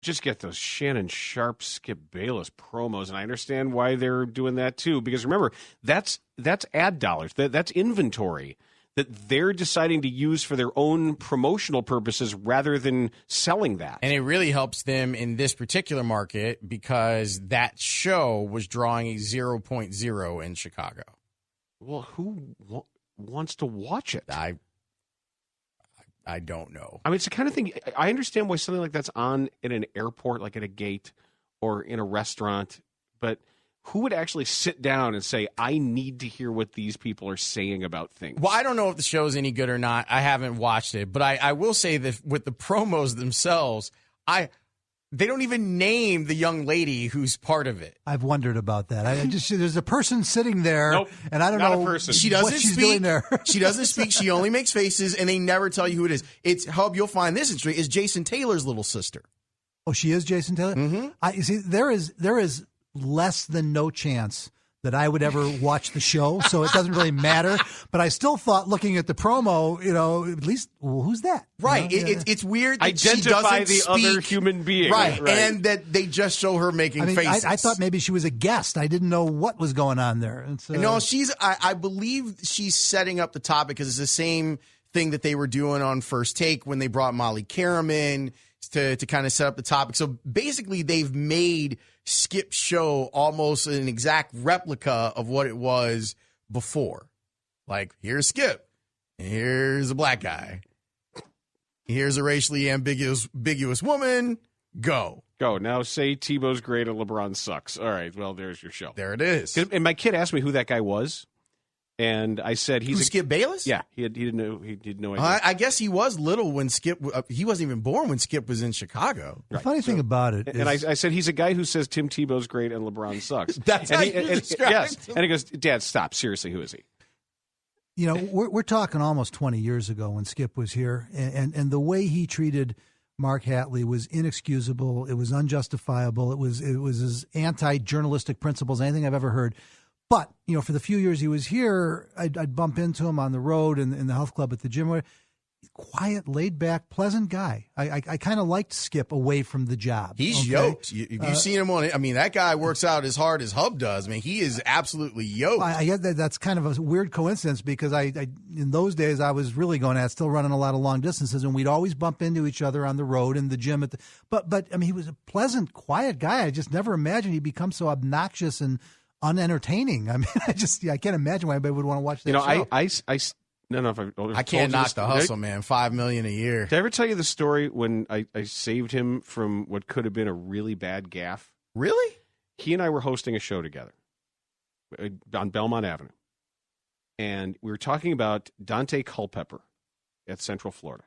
just get those Shannon Sharpe, Skip Bayless promos, and I understand why they're doing that too. Because remember, that's ad dollars, that's inventory that they're deciding to use for their own promotional purposes rather than selling that. And it really helps them in this particular market because that show was drawing a 0.0 in Chicago. Well, who wants to watch it? I don't know. I mean, it's the kind of thing, I understand why something like that's on in an airport, like at a gate or in a restaurant, but who would actually sit down and say, I need to hear what these people are saying about things? Well, I don't know if the show's any good or not. I haven't watched it, but I will say that with the promos themselves, they don't even name the young lady who's part of it. I've wondered about that. I just there's a person sitting there, nope, and I don't know a person. She doesn't what she's speak. Doing there. She doesn't speak. She only makes faces, and they never tell you who it is. It's Hub. You'll find this interesting. Is Jason Taylor's little sister? Oh, she is Jason Taylor. Mm-hmm. You see, there is less than no chance that I would ever watch the show, so it doesn't really matter. But I still thought, looking at the promo, at least, well, who's that? Right. It's weird that identify she doesn't other human being. Right. And that they just show her making faces. I thought maybe she was a guest. I didn't know what was going on there. No, I believe she's setting up the topic because it's the same thing that they were doing on First Take when they brought Molly Karam in to kind of set up the topic. So basically, they've made Skip's show almost an exact replica of what it was before. Like, here's Skip. Here's a black guy. Here's a racially ambiguous woman. Go. Now say Tebow's great and LeBron sucks. All right, well, there's your show. There it is. And my kid asked me who that guy was. And I said, Skip Bayless? Yeah, he didn't know idea. I guess he was little when Skip. He wasn't even born when Skip was in Chicago. The funny thing about it is, and I said he's a guy who says Tim Tebow's great and LeBron sucks. That's how you describe yes. him. And he goes, Dad, stop. Seriously, who is he? We're talking almost 20 years ago when Skip was here, and the way he treated Mark Hatley was inexcusable. It was unjustifiable. It was as anti-journalistic principles as anything I've ever heard. But, for the few years he was here, I'd bump into him on the road in the health club at the gym. Quiet, laid-back, pleasant guy. I kind of liked Skip away from the job. He's yoked. You've seen him on it. I mean, that guy works out as hard as Hub does. I mean, he is absolutely yoked. I get that's kind of a weird coincidence because I in those days I was really still running a lot of long distances, and we'd always bump into each other on the road in the gym. But I mean, he was a pleasant, quiet guy. I just never imagined he'd become so obnoxious and unentertaining. I mean, I can't imagine why anybody would want to watch that show. I can't knock the hustle, man. $5 million a year. Did I ever tell you the story when I saved him from what could have been a really bad gaffe? Really? He and I were hosting a show together on Belmont Avenue. And we were talking about Dante Culpepper at Central Florida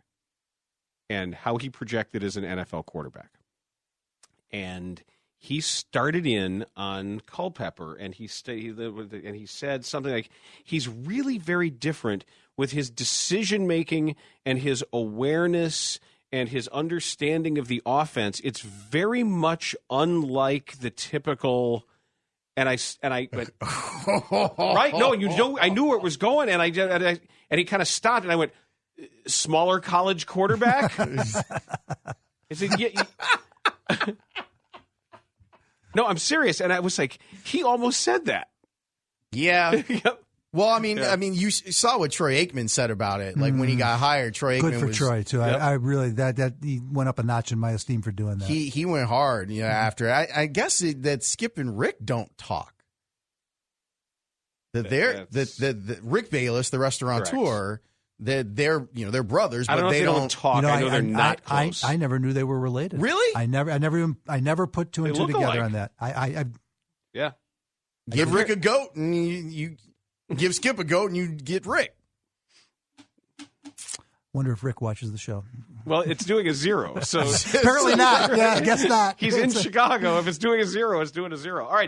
and how he projected as an NFL quarterback. And he started in on Culpepper, and he said something like, he's really very different with his decision-making and his awareness and his understanding of the offense. It's very much unlike the typical... And I went, right? No, I knew where it was going, and he kind of stopped, and I went, smaller college quarterback? I said, yeah. No, I'm serious. And I was like, he almost said that. Yeah. Yep. Well, I mean, you saw what Troy Aikman said about it. Like when he got hired, Troy Aikman good for Troy too. Yep. I really that he went up a notch in my esteem for doing that. He went hard, after. I guess that Skip and Rick don't talk. That Rick Bayless, the restaurateur, that they're brothers, but they don't talk. I know they're not close. I never knew they were related. Really? I never put two and two together on that. Yeah. Give Rick a goat, and you give Skip a goat, and you get Rick. Wonder if Rick watches the show. Well, it's doing a 0. So apparently not. Yeah, I guess not. He's in Chicago. If it's doing a 0, it's doing a 0. All right.